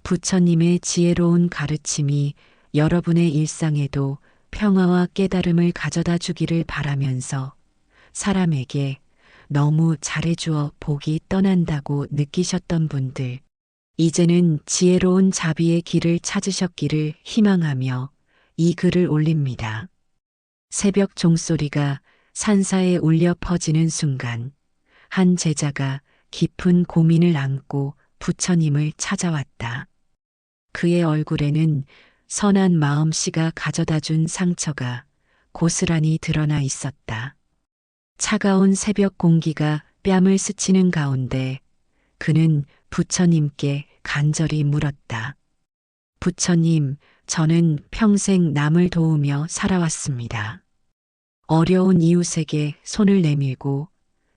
부처님의 지혜로운 가르침이 여러분의 일상에도 평화와 깨달음을 가져다 주기를 바라면서 사람에게 너무 잘해주어 복이 떠난다고 느끼셨던 분들, 이제는 지혜로운 자비의 길을 찾으셨기를 희망하며 이 글을 올립니다. 새벽 종소리가 산사에 울려 퍼지는 순간 한 제자가 깊은 고민을 안고 부처님을 찾아왔다. 그의 얼굴에는 선한 마음씨가 가져다 준 상처가 고스란히 드러나 있었다. 차가운 새벽 공기가 뺨을 스치는 가운데 그는 부처님께 간절히 물었다. 부처님, 저는 평생 남을 도우며 살아왔습니다. 어려운 이웃에게 손을 내밀고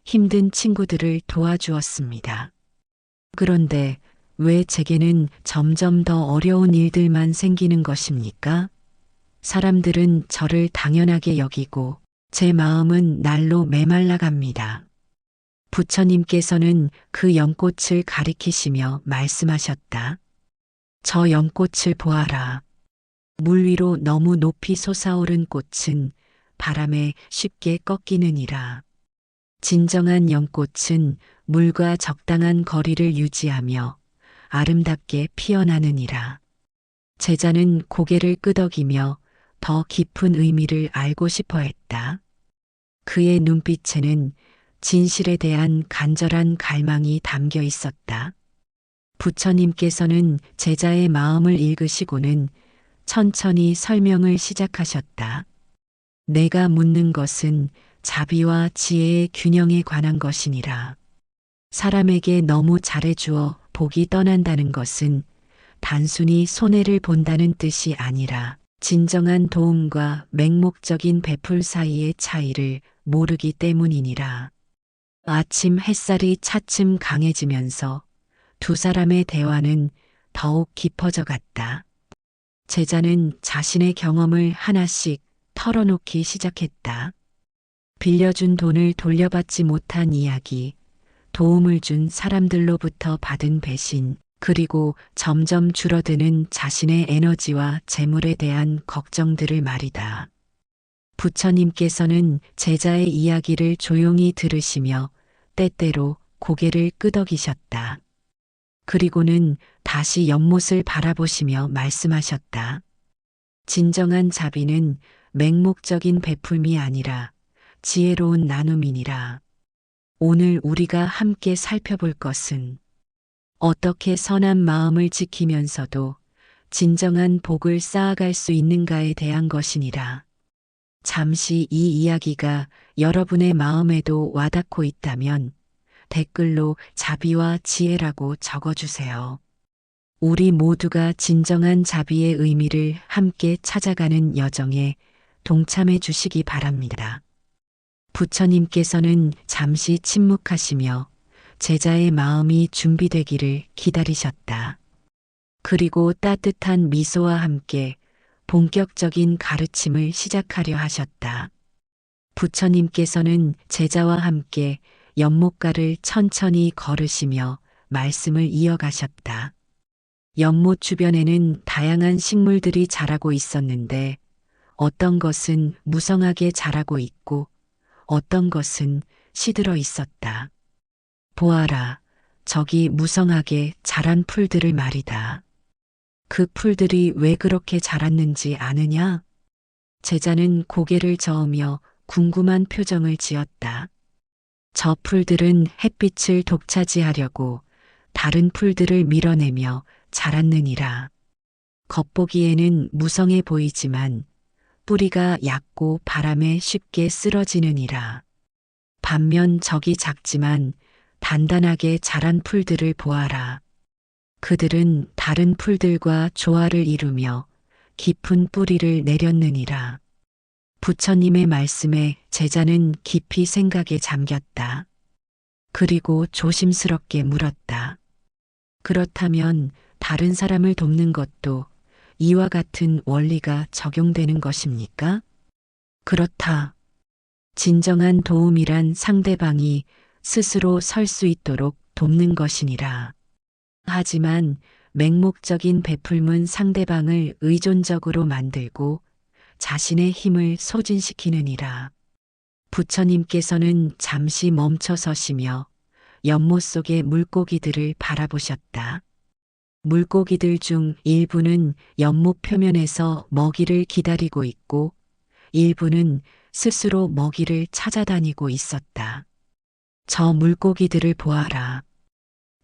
힘든 친구들을 도와주었습니다. 그런데 왜 제게는 점점 더 어려운 일들만 생기는 것입니까? 사람들은 저를 당연하게 여기고 제 마음은 날로 메말라 갑니다. 부처님께서는 그 연꽃을 가리키시며 말씀하셨다. 저 연꽃을 보아라. 물 위로 너무 높이 솟아오른 꽃은 바람에 쉽게 꺾이느니라. 진정한 연꽃은 물과 적당한 거리를 유지하며 아름답게 피어나느니라. 제자는 고개를 끄덕이며 더 깊은 의미를 알고 싶어 했다. 그의 눈빛에는 진실에 대한 간절한 갈망이 담겨 있었다. 부처님께서는 제자의 마음을 읽으시고는 천천히 설명을 시작하셨다. 내가 묻는 것은 자비와 지혜의 균형에 관한 것이니라. 사람에게 너무 잘해주어 복이 떠난다는 것은 단순히 손해를 본다는 뜻이 아니라 진정한 도움과 맹목적인 베풀 사이의 차이를 모르기 때문이니라. 아침 햇살이 차츰 강해지면서 두 사람의 대화는 더욱 깊어져 갔다. 제자는 자신의 경험을 하나씩 털어놓기 시작했다. 빌려준 돈을 돌려받지 못한 이야기, 도움을 준 사람들로부터 받은 배신, 그리고 점점 줄어드는 자신의 에너지와 재물에 대한 걱정들을 말이다. 부처님께서는 제자의 이야기를 조용히 들으시며 때때로 고개를 끄덕이셨다. 그리고는 다시 연못을 바라보시며 말씀하셨다. 진정한 자비는 맹목적인 베풀미 아니라 지혜로운 나눔이니라. 오늘 우리가 함께 살펴볼 것은 어떻게 선한 마음을 지키면서도 진정한 복을 쌓아갈 수 있는가에 대한 것이니라. 잠시 이 이야기가 여러분의 마음에도 와닿고 있다면 댓글로 자비와 지혜라고 적어주세요. 우리 모두가 진정한 자비의 의미를 함께 찾아가는 여정에 동참해 주시기 바랍니다. 부처님께서는 잠시 침묵하시며 제자의 마음이 준비되기를 기다리셨다. 그리고 따뜻한 미소와 함께 본격적인 가르침을 시작하려 하셨다. 부처님께서는 제자와 함께 연못가를 천천히 걸으시며 말씀을 이어가셨다. 연못 주변에는 다양한 식물들이 자라고 있었는데 어떤 것은 무성하게 자라고 있고 어떤 것은 시들어 있었다. 보아라, 저기 무성하게 자란 풀들을 말이다. 그 풀들이 왜 그렇게 자랐는지 아느냐? 제자는 고개를 저으며 궁금한 표정을 지었다. 저 풀들은 햇빛을 독차지하려고 다른 풀들을 밀어내며 자랐느니라. 겉보기에는 무성해 보이지만 뿌리가 얕고 바람에 쉽게 쓰러지느니라. 반면 저기 작지만 단단하게 자란 풀들을 보아라. 그들은 다른 풀들과 조화를 이루며 깊은 뿌리를 내렸느니라. 부처님의 말씀에 제자는 깊이 생각에 잠겼다. 그리고 조심스럽게 물었다. 그렇다면 다른 사람을 돕는 것도 이와 같은 원리가 적용되는 것입니까? 그렇다. 진정한 도움이란 상대방이 스스로 설 수 있도록 돕는 것이니라. 하지만 맹목적인 베풀문 상대방을 의존적으로 만들고 자신의 힘을 소진시키느니라. 부처님께서는 잠시 멈춰 서시며 연못 속의 물고기들을 바라보셨다. 물고기들 중 일부는 연못 표면에서 먹이를 기다리고 있고 일부는 스스로 먹이를 찾아다니고 있었다. 저 물고기들을 보아라.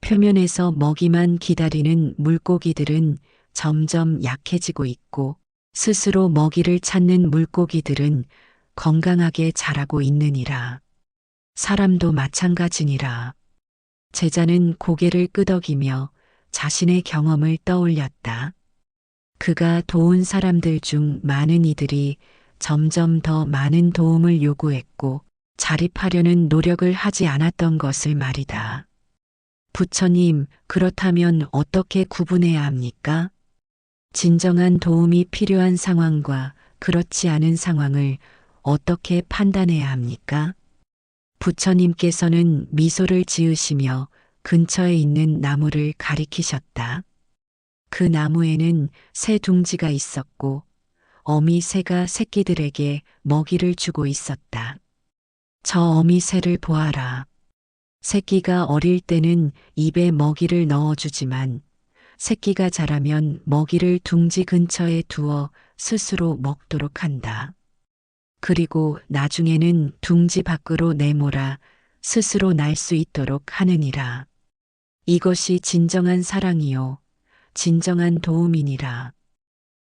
표면에서 먹이만 기다리는 물고기들은 점점 약해지고 있고 스스로 먹이를 찾는 물고기들은 건강하게 자라고 있느니라. 사람도 마찬가지니라. 제자는 고개를 끄덕이며 자신의 경험을 떠올렸다. 그가 도운 사람들 중 많은 이들이 점점 더 많은 도움을 요구했고 자립하려는 노력을 하지 않았던 것을 말이다. 부처님, 그렇다면 어떻게 구분해야 합니까? 진정한 도움이 필요한 상황과 그렇지 않은 상황을 어떻게 판단해야 합니까? 부처님께서는 미소를 지으시며 근처에 있는 나무를 가리키셨다. 그 나무에는 새 둥지가 있었고 어미 새가 새끼들에게 먹이를 주고 있었다. 저 어미 새를 보아라. 새끼가 어릴 때는 입에 먹이를 넣어주지만 새끼가 자라면 먹이를 둥지 근처에 두어 스스로 먹도록 한다. 그리고 나중에는 둥지 밖으로 내몰아 스스로 날 수 있도록 하느니라. 이것이 진정한 사랑이요. 진정한 도움이니라.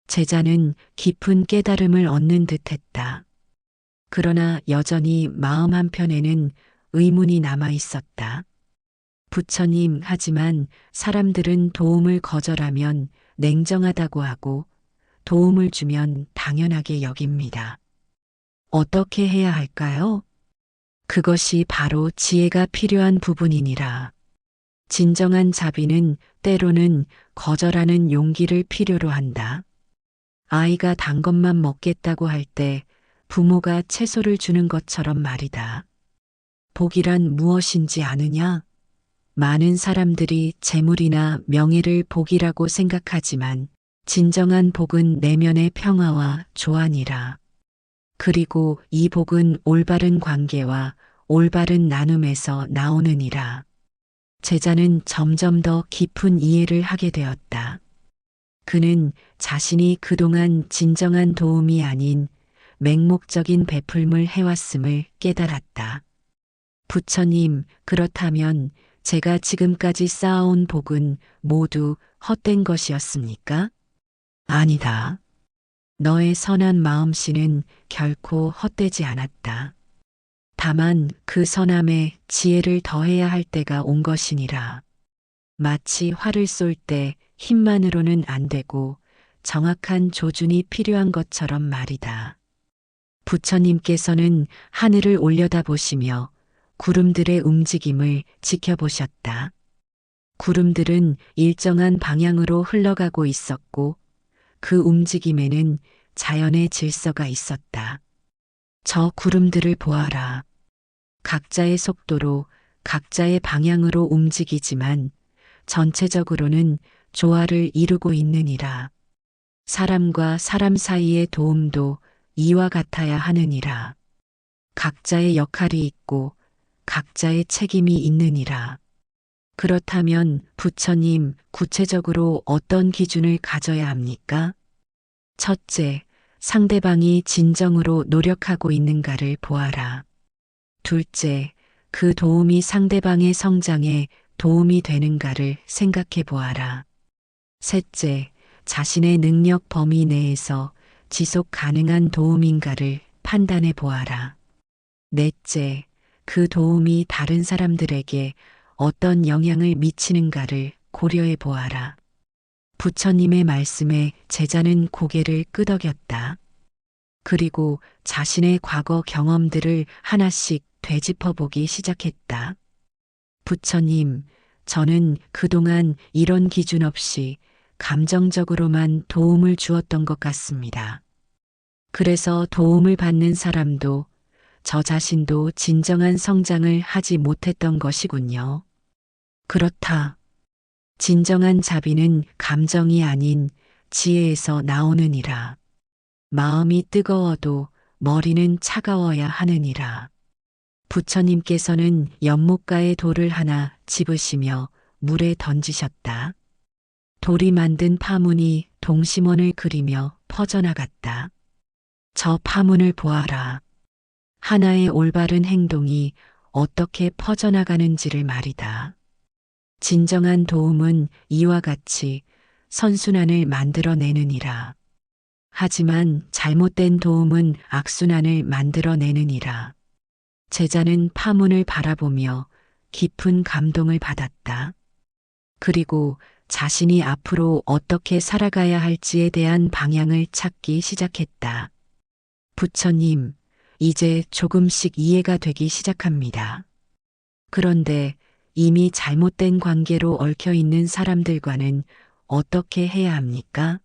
제자는 깊은 깨달음을 얻는 듯 했다. 그러나 여전히 마음 한편에는 의문이 남아 있었다. 부처님, 하지만 사람들은 도움을 거절하면 냉정하다고 하고 도움을 주면 당연하게 여깁니다. 어떻게 해야 할까요? 그것이 바로 지혜가 필요한 부분이니라. 진정한 자비는 때로는 거절하는 용기를 필요로 한다. 아이가 단 것만 먹겠다고 할 때 부모가 채소를 주는 것처럼 말이다. 복이란 무엇인지 아느냐? 많은 사람들이 재물이나 명예를 복이라고 생각하지만 진정한 복은 내면의 평화와 조안이라. 그리고 이 복은 올바른 관계와 올바른 나눔에서 나오느니라. 제자는 점점 더 깊은 이해를 하게 되었다. 그는 자신이 그동안 진정한 도움이 아닌 맹목적인 베풀물 해왔음을 깨달았다. 부처님, 그렇다면 제가 지금까지 쌓아온 복은 모두 헛된 것이었습니까? 아니다. 너의 선한 마음씨는 결코 헛되지 않았다. 다만 그 선함에 지혜를 더해야 할 때가 온 것이니라. 마치 활을 쏠 때 힘만으로는 안 되고 정확한 조준이 필요한 것처럼 말이다. 부처님께서는 하늘을 올려다보시며 구름들의 움직임을 지켜보셨다. 구름들은 일정한 방향으로 흘러가고 있었고 그 움직임에는 자연의 질서가 있었다. 저 구름들을 보아라. 각자의 속도로 각자의 방향으로 움직이지만 전체적으로는 조화를 이루고 있느니라. 사람과 사람 사이의 도움도 이와 같아야 하느니라. 각자의 역할이 있고 각자의 책임이 있느니라. 그렇다면 부처님, 구체적으로 어떤 기준을 가져야 합니까? 첫째, 상대방이 진정으로 노력하고 있는가를 보아라. 둘째, 그 도움이 상대방의 성장에 도움이 되는가를 생각해 보아라. 셋째, 자신의 능력 범위 내에서 지속 가능한 도움인가를 판단해 보아라. 넷째, 그 도움이 다른 사람들에게 어떤 영향을 미치는가를 고려해 보아라. 부처님의 말씀에 제자는 고개를 끄덕였다. 그리고 자신의 과거 경험들을 하나씩 되짚어 보기 시작했다. 부처님, 저는 그동안 이런 기준 없이 감정적으로만 도움을 주었던 것 같습니다. 그래서 도움을 받는 사람도 저 자신도 진정한 성장을 하지 못했던 것이군요. 그렇다. 진정한 자비는 감정이 아닌 지혜에서 나오느니라. 마음이 뜨거워도 머리는 차가워야 하느니라. 부처님께서는 연못가에 돌을 하나 집으시며 물에 던지셨다. 돌이 만든 파문이 동심원을 그리며 퍼져나갔다. 저 파문을 보아라. 하나의 올바른 행동이 어떻게 퍼져나가는지를 말이다. 진정한 도움은 이와 같이 선순환을 만들어내느니라. 하지만 잘못된 도움은 악순환을 만들어내느니라. 제자는 파문을 바라보며 깊은 감동을 받았다. 그리고 자신이 앞으로 어떻게 살아가야 할지에 대한 방향을 찾기 시작했다. 부처님, 이제 조금씩 이해가 되기 시작합니다. 그런데 이미 잘못된 관계로 얽혀 있는 사람들과는 어떻게 해야 합니까?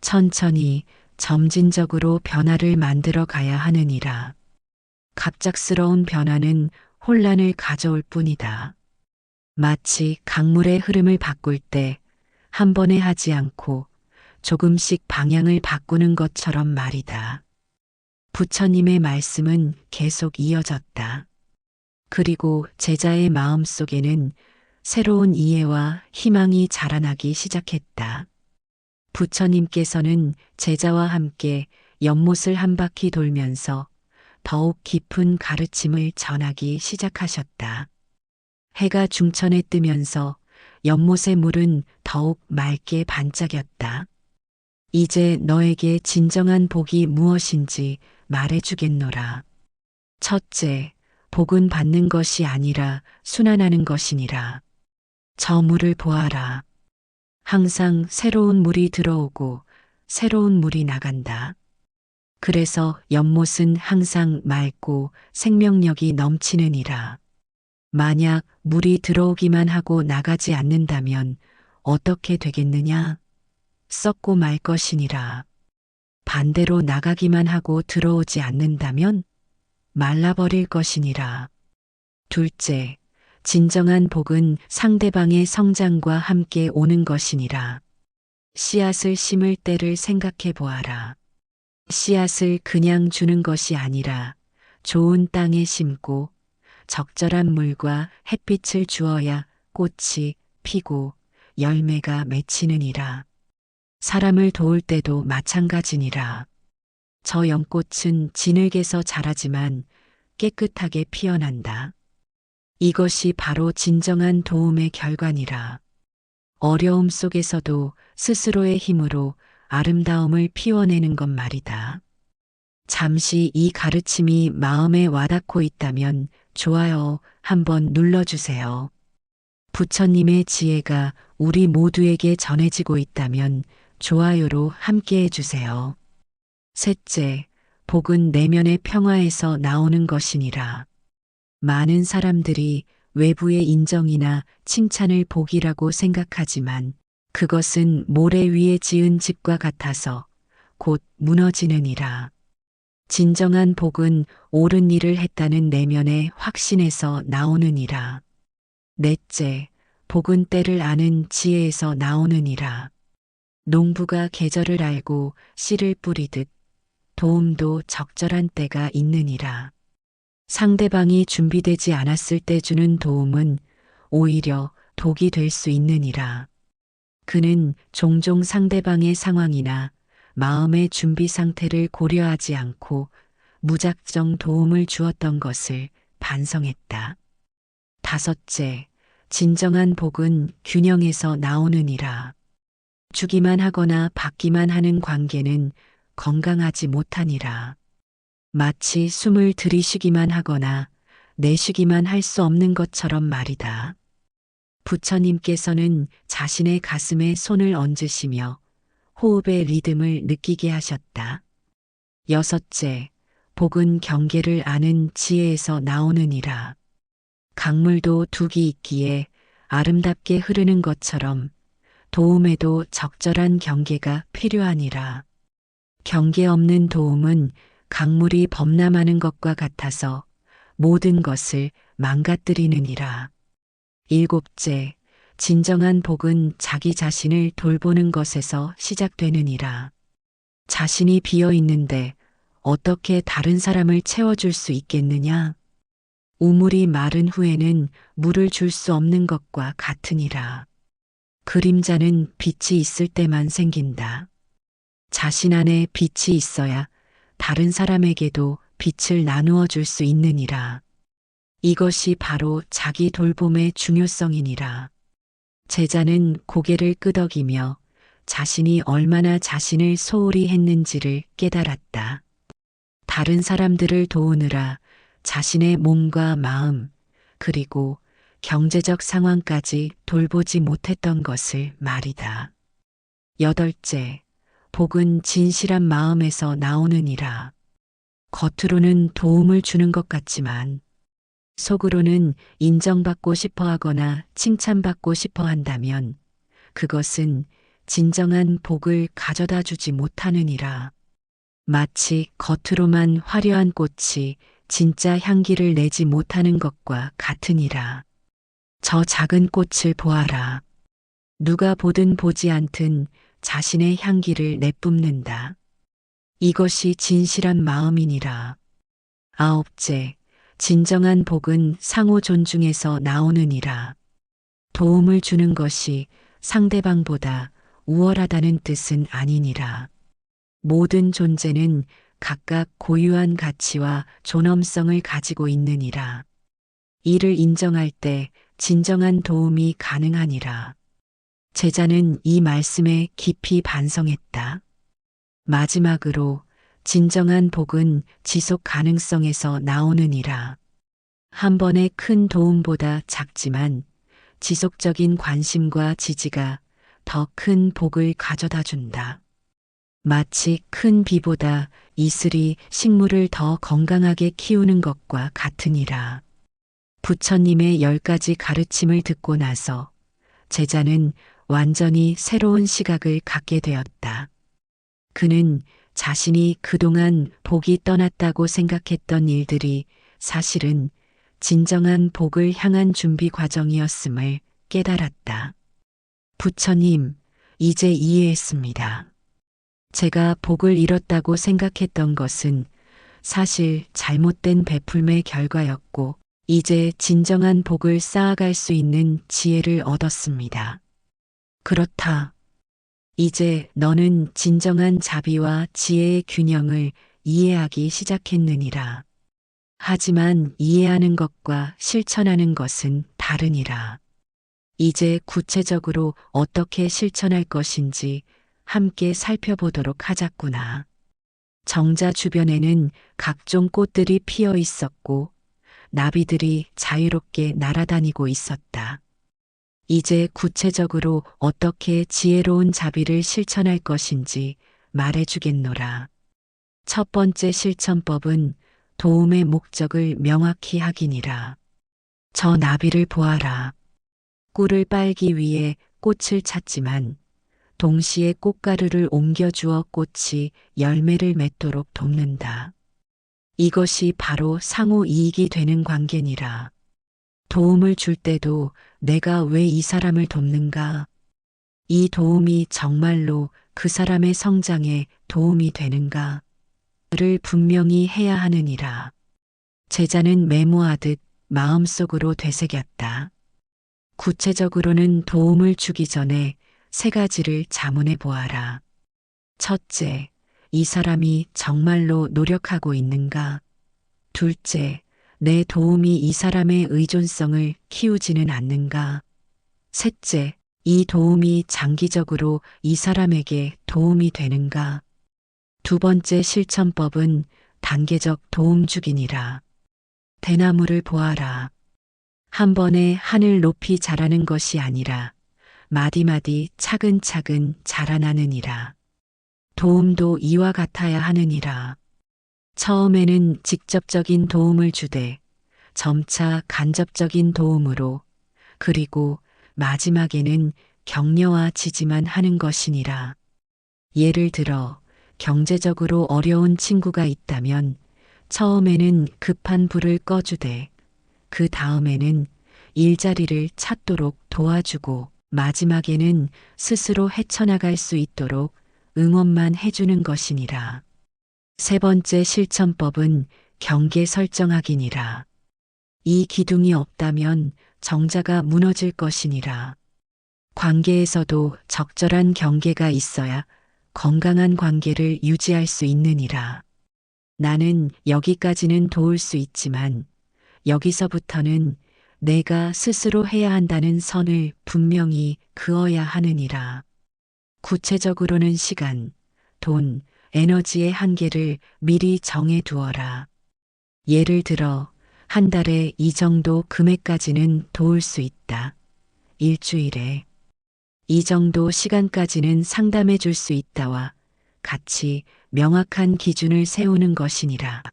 천천히 점진적으로 변화를 만들어 가야 하느니라. 갑작스러운 변화는 혼란을 가져올 뿐이다. 마치 강물의 흐름을 바꿀 때 한 번에 하지 않고 조금씩 방향을 바꾸는 것처럼 말이다. 부처님의 말씀은 계속 이어졌다. 그리고 제자의 마음 속에는 새로운 이해와 희망이 자라나기 시작했다. 부처님께서는 제자와 함께 연못을 한 바퀴 돌면서 더욱 깊은 가르침을 전하기 시작하셨다. 해가 중천에 뜨면서 연못의 물은 더욱 맑게 반짝였다. 이제 너에게 진정한 복이 무엇인지 말해주겠노라. 첫째, 복은 받는 것이 아니라 순환하는 것이니라. 저 물을 보아라. 항상 새로운 물이 들어오고 새로운 물이 나간다. 그래서 연못은 항상 맑고 생명력이 넘치느니라. 만약 물이 들어오기만 하고 나가지 않는다면 어떻게 되겠느냐? 썩고 말 것이니라. 반대로 나가기만 하고 들어오지 않는다면 말라버릴 것이니라. 둘째, 진정한 복은 상대방의 성장과 함께 오는 것이니라. 씨앗을 심을 때를 생각해 보아라. 씨앗을 그냥 주는 것이 아니라 좋은 땅에 심고 적절한 물과 햇빛을 주어야 꽃이 피고 열매가 맺히느니라. 사람을 도울 때도 마찬가지니라. 저 연꽃은 진흙에서 자라지만 깨끗하게 피어난다. 이것이 바로 진정한 도움의 결과니라. 어려움 속에서도 스스로의 힘으로 아름다움을 피워내는 것 말이다. 잠시 이 가르침이 마음에 와닿고 있다면 좋아요 한번 눌러주세요. 부처님의 지혜가 우리 모두에게 전해지고 있다면 좋아요로 함께 해주세요. 셋째, 복은 내면의 평화에서 나오는 것이니라. 많은 사람들이 외부의 인정이나 칭찬을 복이라고 생각하지만 그것은 모래 위에 지은 집과 같아서 곧 무너지느니라. 진정한 복은 옳은 일을 했다는 내면의 확신에서 나오느니라. 넷째, 복은 때를 아는 지혜에서 나오느니라. 농부가 계절을 알고 씨를 뿌리듯 도움도 적절한 때가 있느니라. 상대방이 준비되지 않았을 때 주는 도움은 오히려 독이 될 수 있느니라. 그는 종종 상대방의 상황이나 마음의 준비 상태를 고려하지 않고 무작정 도움을 주었던 것을 반성했다. 다섯째, 진정한 복은 균형에서 나오느니라. 주기만 하거나 받기만 하는 관계는 건강하지 못하니라. 마치 숨을 들이쉬기만 하거나 내쉬기만 할 수 없는 것처럼 말이다. 부처님께서는 자신의 가슴에 손을 얹으시며 호흡의 리듬을 느끼게 하셨다. 여섯째, 복은 경계를 아는 지혜에서 나오느니라. 강물도 둑이 있기에 아름답게 흐르는 것처럼 도움에도 적절한 경계가 필요하니라. 경계 없는 도움은 강물이 범람하는 것과 같아서 모든 것을 망가뜨리느니라. 일곱째, 진정한 복은 자기 자신을 돌보는 것에서 시작되느니라. 자신이 비어 있는데 어떻게 다른 사람을 채워줄 수 있겠느냐? 우물이 마른 후에는 물을 줄 수 없는 것과 같으니라. 그림자는 빛이 있을 때만 생긴다. 자신 안에 빛이 있어야 다른 사람에게도 빛을 나누어 줄 수 있느니라. 이것이 바로 자기 돌봄의 중요성이니라. 제자는 고개를 끄덕이며 자신이 얼마나 자신을 소홀히 했는지를 깨달았다. 다른 사람들을 도우느라 자신의 몸과 마음, 그리고 경제적 상황까지 돌보지 못했던 것을 말이다. 여덟째, 복은 진실한 마음에서 나오느니라. 겉으로는 도움을 주는 것 같지만 속으로는 인정받고 싶어 하거나 칭찬받고 싶어 한다면 그것은 진정한 복을 가져다 주지 못하느니라. 마치 겉으로만 화려한 꽃이 진짜 향기를 내지 못하는 것과 같으니라. 저 작은 꽃을 보아라. 누가 보든 보지 않든 자신의 향기를 내뿜는다. 이것이 진실한 마음이니라. 아홉째, 진정한 복은 상호 존중에서 나오느니라. 도움을 주는 것이 상대방보다 우월하다는 뜻은 아니니라. 모든 존재는 각각 고유한 가치와 존엄성을 가지고 있느니라. 이를 인정할 때 진정한 도움이 가능하니라. 제자는 이 말씀에 깊이 반성했다. 마지막으로 진정한 복은 지속 가능성에서 나오느니라. 한 번의 큰 도움보다 작지만 지속적인 관심과 지지가 더 큰 복을 가져다 준다. 마치 큰 비보다 이슬이 식물을 더 건강하게 키우는 것과 같으니라. 부처님의 10가지 가르침을 듣고 나서 제자는 완전히 새로운 시각을 갖게 되었다. 그는 자신이 그동안 복이 떠났다고 생각했던 일들이 사실은 진정한 복을 향한 준비 과정이었음을 깨달았다. 부처님, 이제 이해했습니다. 제가 복을 잃었다고 생각했던 것은 사실 잘못된 베풀매의 결과였고, 이제 진정한 복을 쌓아갈 수 있는 지혜를 얻었습니다. 그렇다. 이제 너는 진정한 자비와 지혜의 균형을 이해하기 시작했느니라. 하지만 이해하는 것과 실천하는 것은 다르니라. 이제 구체적으로 어떻게 실천할 것인지 함께 살펴보도록 하자꾸나. 정자 주변에는 각종 꽃들이 피어 있었고 나비들이 자유롭게 날아다니고 있었다. 이제 구체적으로 어떻게 지혜로운 자비를 실천할 것인지 말해주겠노라. 첫 번째 실천법은 도움의 목적을 명확히 하기니라. 저 나비를 보아라. 꿀을 빨기 위해 꽃을 찾지만 동시에 꽃가루를 옮겨주어 꽃이 열매를 맺도록 돕는다. 이것이 바로 상호 이익이 되는 관계니라. 도움을 줄 때도 내가 왜 이 사람을 돕는가? 이 도움이 정말로 그 사람의 성장에 도움이 되는가? 를 분명히 해야 하느니라. 제자는 메모하듯 마음속으로 되새겼다. 구체적으로는 도움을 주기 전에 3가지를 자문해 보아라. 첫째, 이 사람이 정말로 노력하고 있는가? 둘째, 내 도움이 이 사람의 의존성을 키우지는 않는가? 셋째, 이 도움이 장기적으로 이 사람에게 도움이 되는가? 두 번째 실천법은 단계적 도움 주기니라. 대나무를 보아라. 한 번에 하늘 높이 자라는 것이 아니라 마디마디 차근차근 자라나느니라. 도움도 이와 같아야 하느니라. 처음에는 직접적인 도움을 주되 점차 간접적인 도움으로 그리고 마지막에는 격려와 지지만 하는 것이니라. 예를 들어 경제적으로 어려운 친구가 있다면 처음에는 급한 불을 꺼주되 그 다음에는 일자리를 찾도록 도와주고 마지막에는 스스로 헤쳐나갈 수 있도록 응원만 해주는 것이니라. 세 번째 실천법은 경계 설정하기니라. 이 기둥이 없다면 정자가 무너질 것이니라. 관계에서도 적절한 경계가 있어야 건강한 관계를 유지할 수 있느니라. 나는 여기까지는 도울 수 있지만 여기서부터는 내가 스스로 해야 한다는 선을 분명히 그어야 하느니라. 구체적으로는 시간, 돈, 에너지의 한계를 미리 정해 두어라. 예를 들어, 한 달에 이 정도 금액까지는 도울 수 있다. 일주일에 이 정도 시간까지는 상담해 줄 수 있다와 같이 명확한 기준을 세우는 것이니라.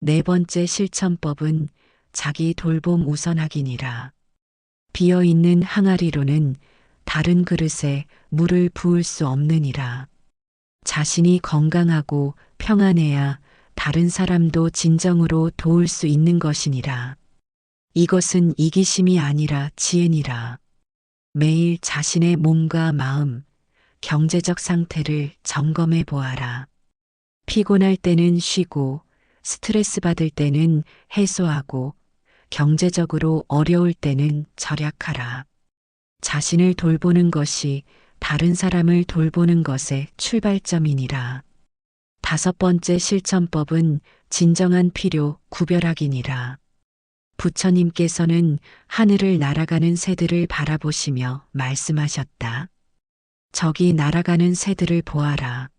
네 번째 실천법은 자기 돌봄 우선하기니라. 비어있는 항아리로는 다른 그릇에 물을 부을 수 없느니라. 자신이 건강하고 평안해야 다른 사람도 진정으로 도울 수 있는 것이니라. 이것은 이기심이 아니라 지혜니라. 매일 자신의 몸과 마음, 경제적 상태를 점검해 보아라. 피곤할 때는 쉬고, 스트레스 받을 때는 해소하고, 경제적으로 어려울 때는 절약하라. 자신을 돌보는 것이 다른 사람을 돌보는 것의 출발점이니라. 다섯 번째 실천법은 진정한 필요 구별하기니라. 부처님께서는 하늘을 날아가는 새들을 바라보시며 말씀하셨다. 저기 날아가는 새들을 보아라.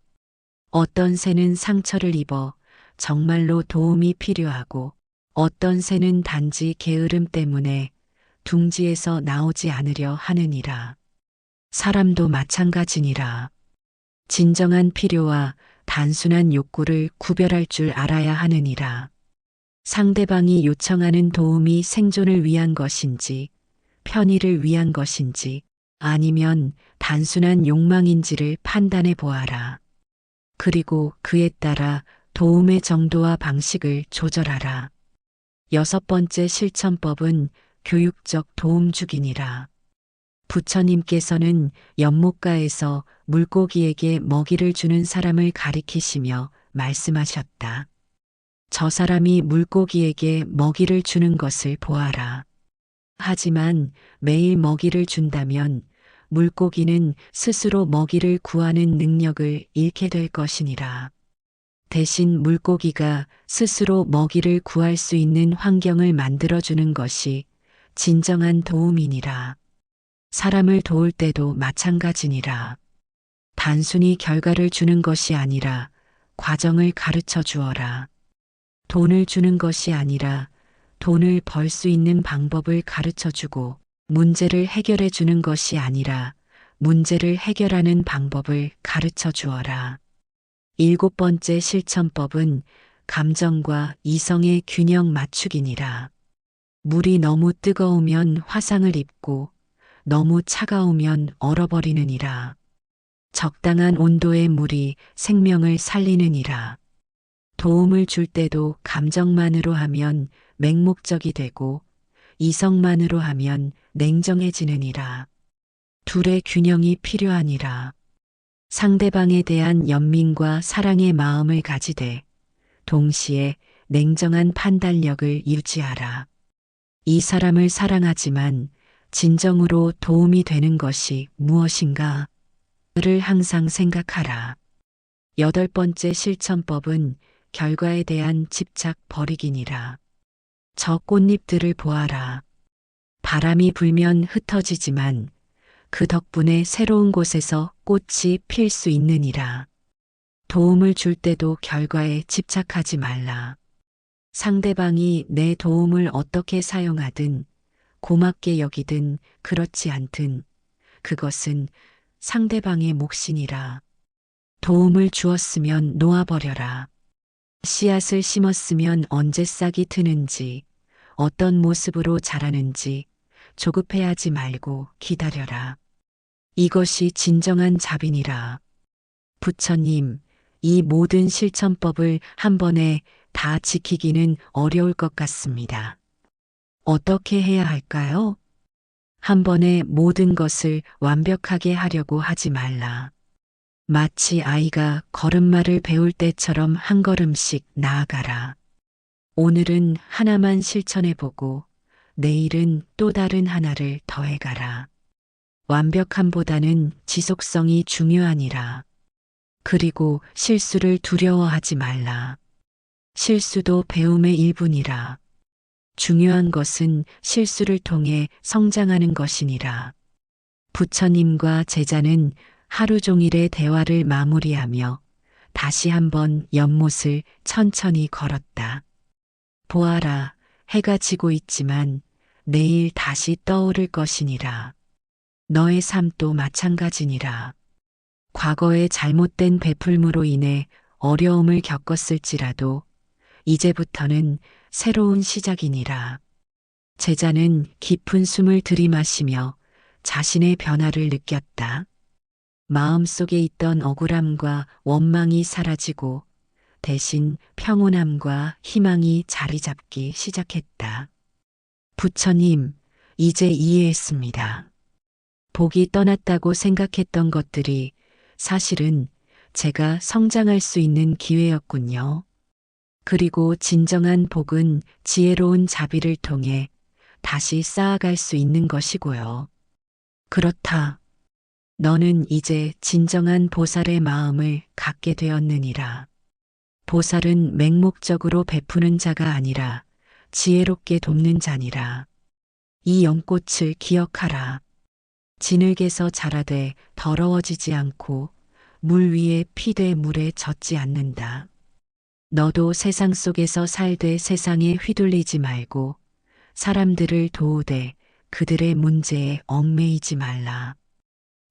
어떤 새는 상처를 입어 정말로 도움이 필요하고 어떤 새는 단지 게으름 때문에 둥지에서 나오지 않으려 하느니라. 사람도 마찬가지니라. 진정한 필요와 단순한 욕구를 구별할 줄 알아야 하느니라. 상대방이 요청하는 도움이 생존을 위한 것인지, 편의를 위한 것인지, 아니면 단순한 욕망인지를 판단해 보아라. 그리고 그에 따라 도움의 정도와 방식을 조절하라. 여섯 번째 실천법은 교육적 도움주기니라. 부처님께서는 연못가에서 물고기에게 먹이를 주는 사람을 가리키시며 말씀하셨다. 저 사람이 물고기에게 먹이를 주는 것을 보아라. 하지만 매일 먹이를 준다면 물고기는 스스로 먹이를 구하는 능력을 잃게 될 것이니라. 대신 물고기가 스스로 먹이를 구할 수 있는 환경을 만들어주는 것이 진정한 도움이니라. 사람을 도울 때도 마찬가지니라. 단순히 결과를 주는 것이 아니라 과정을 가르쳐 주어라. 돈을 주는 것이 아니라 돈을 벌 수 있는 방법을 가르쳐 주고 문제를 해결해 주는 것이 아니라 문제를 해결하는 방법을 가르쳐 주어라. 일곱 번째 실천법은 감정과 이성의 균형 맞추기니라. 물이 너무 뜨거우면 화상을 입고 너무 차가우면 얼어버리느니라. 적당한 온도의 물이 생명을 살리느니라. 도움을 줄 때도 감정만으로 하면 맹목적이 되고 이성만으로 하면 냉정해지느니라. 둘의 균형이 필요하니라. 상대방에 대한 연민과 사랑의 마음을 가지되 동시에 냉정한 판단력을 유지하라. 이 사람을 사랑하지만 진정으로 도움이 되는 것이 무엇인가? 를 항상 생각하라. 여덟 번째 실천법은 결과에 대한 집착 버리기니라. 저 꽃잎들을 보아라. 바람이 불면 흩어지지만 그 덕분에 새로운 곳에서 꽃이 필 수 있느니라. 도움을 줄 때도 결과에 집착하지 말라. 상대방이 내 도움을 어떻게 사용하든 고맙게 여기든 그렇지 않든 그것은 상대방의 몫이니라. 도움을 주었으면 놓아버려라. 씨앗을 심었으면 언제 싹이 트는지 어떤 모습으로 자라는지 조급해하지 말고 기다려라. 이것이 진정한 자비니라. 부처님, 이 모든 실천법을 한 번에 다 지키기는 어려울 것 같습니다. 어떻게 해야 할까요? 한 번에 모든 것을 완벽하게 하려고 하지 말라. 마치 아이가 걸음마를 배울 때처럼 한 걸음씩 나아가라. 오늘은 하나만 실천해보고 내일은 또 다른 하나를 더해가라. 완벽함보다는 지속성이 중요하니라. 그리고 실수를 두려워하지 말라. 실수도 배움의 일부니라. 중요한 것은 실수를 통해 성장하는 것이니라. 부처님과 제자는 하루 종일의 대화를 마무리하며 다시 한번 연못을 천천히 걸었다. 보아라, 해가 지고 있지만 내일 다시 떠오를 것이니라. 너의 삶도 마찬가지니라. 과거의 잘못된 베풀므로 인해 어려움을 겪었을지라도 이제부터는 새로운 시작이니라. 제자는 깊은 숨을 들이마시며 자신의 변화를 느꼈다. 마음속에 있던 억울함과 원망이 사라지고 대신 평온함과 희망이 자리 잡기 시작했다. 부처님, 이제 이해했습니다. 복이 떠났다고 생각했던 것들이 사실은 제가 성장할 수 있는 기회였군요. 그리고 진정한 복은 지혜로운 자비를 통해 다시 쌓아갈 수 있는 것이고요. 그렇다. 너는 이제 진정한 보살의 마음을 갖게 되었느니라. 보살은 맹목적으로 베푸는 자가 아니라 지혜롭게 돕는 자니라. 이 연꽃을 기억하라. 진흙에서 자라되 더러워지지 않고 물 위에 피되 물에 젖지 않는다. 너도 세상 속에서 살되 세상에 휘둘리지 말고 사람들을 도우되 그들의 문제에 얽매이지 말라.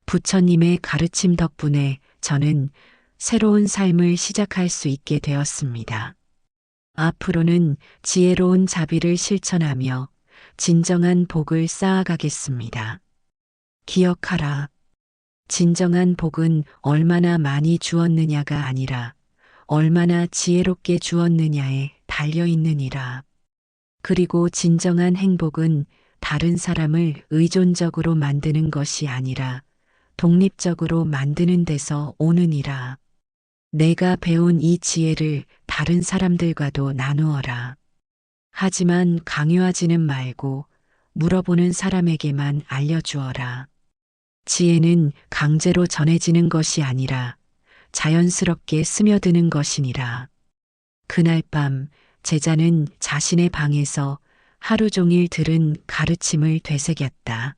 부처님의 가르침 덕분에 저는 새로운 삶을 시작할 수 있게 되었습니다. 앞으로는 지혜로운 자비를 실천하며 진정한 복을 쌓아가겠습니다. 기억하라. 진정한 복은 얼마나 많이 주었느냐가 아니라 얼마나 지혜롭게 주었느냐에 달려 있느니라. 그리고 진정한 행복은 다른 사람을 의존적으로 만드는 것이 아니라 독립적으로 만드는 데서 오느니라. 내가 배운 이 지혜를 다른 사람들과도 나누어라. 하지만 강요하지는 말고 물어보는 사람에게만 알려주어라. 지혜는 강제로 전해지는 것이 아니라 자연스럽게 스며드는 것이니라. 그날 밤 제자는 자신의 방에서 하루 종일 들은 가르침을 되새겼다.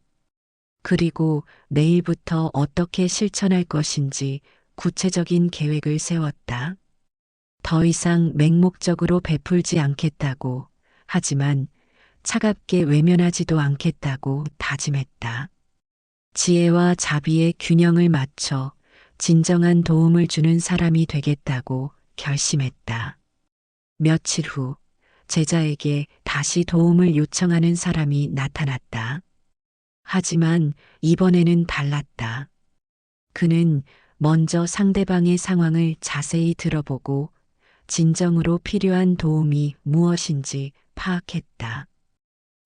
그리고 내일부터 어떻게 실천할 것인지 구체적인 계획을 세웠다. 더 이상 맹목적으로 베풀지 않겠다고, 하지만 차갑게 외면하지도 않겠다고 다짐했다. 지혜와 자비의 균형을 맞춰 진정한 도움을 주는 사람이 되겠다고 결심했다. 며칠 후 제자에게 다시 도움을 요청하는 사람이 나타났다. 하지만 이번에는 달랐다. 그는 먼저 상대방의 상황을 자세히 들어보고 진정으로 필요한 도움이 무엇인지 파악했다.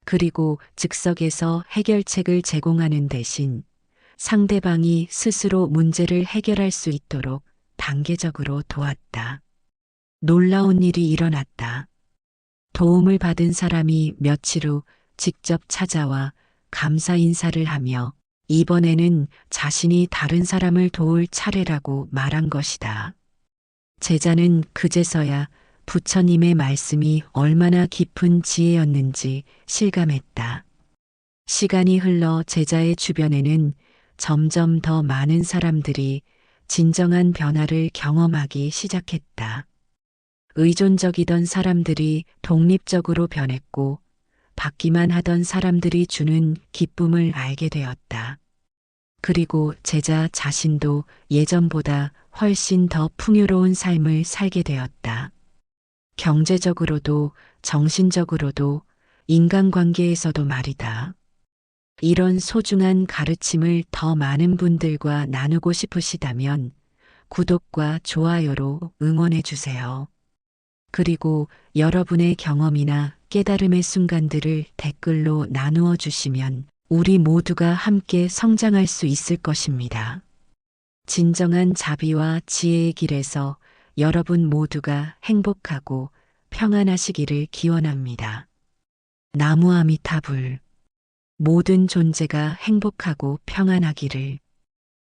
그리고 즉석에서 해결책을 제공하는 대신 상대방이 스스로 문제를 해결할 수 있도록 단계적으로 도왔다. 놀라운 일이 일어났다. 도움을 받은 사람이 며칠 후 직접 찾아와 감사 인사를 하며 이번에는 자신이 다른 사람을 도울 차례라고 말한 것이다. 제자는 그제서야 부처님의 말씀이 얼마나 깊은 지혜였는지 실감했다. 시간이 흘러 제자의 주변에는 점점 더 많은 사람들이 진정한 변화를 경험하기 시작했다. 의존적이던 사람들이 독립적으로 변했고 받기만 하던 사람들이 주는 기쁨을 알게 되었다. 그리고 제자 자신도 예전보다 훨씬 더 풍요로운 삶을 살게 되었다. 경제적으로도 정신적으로도 인간관계에서도 말이다. 이런 소중한 가르침을 더 많은 분들과 나누고 싶으시다면 구독과 좋아요로 응원해 주세요. 그리고 여러분의 경험이나 깨달음의 순간들을 댓글로 나누어 주시면 우리 모두가 함께 성장할 수 있을 것입니다. 진정한 자비와 지혜의 길에서 여러분 모두가 행복하고 평안하시기를 기원합니다. 나무 아미타불. 모든 존재가 행복하고 평안하기를.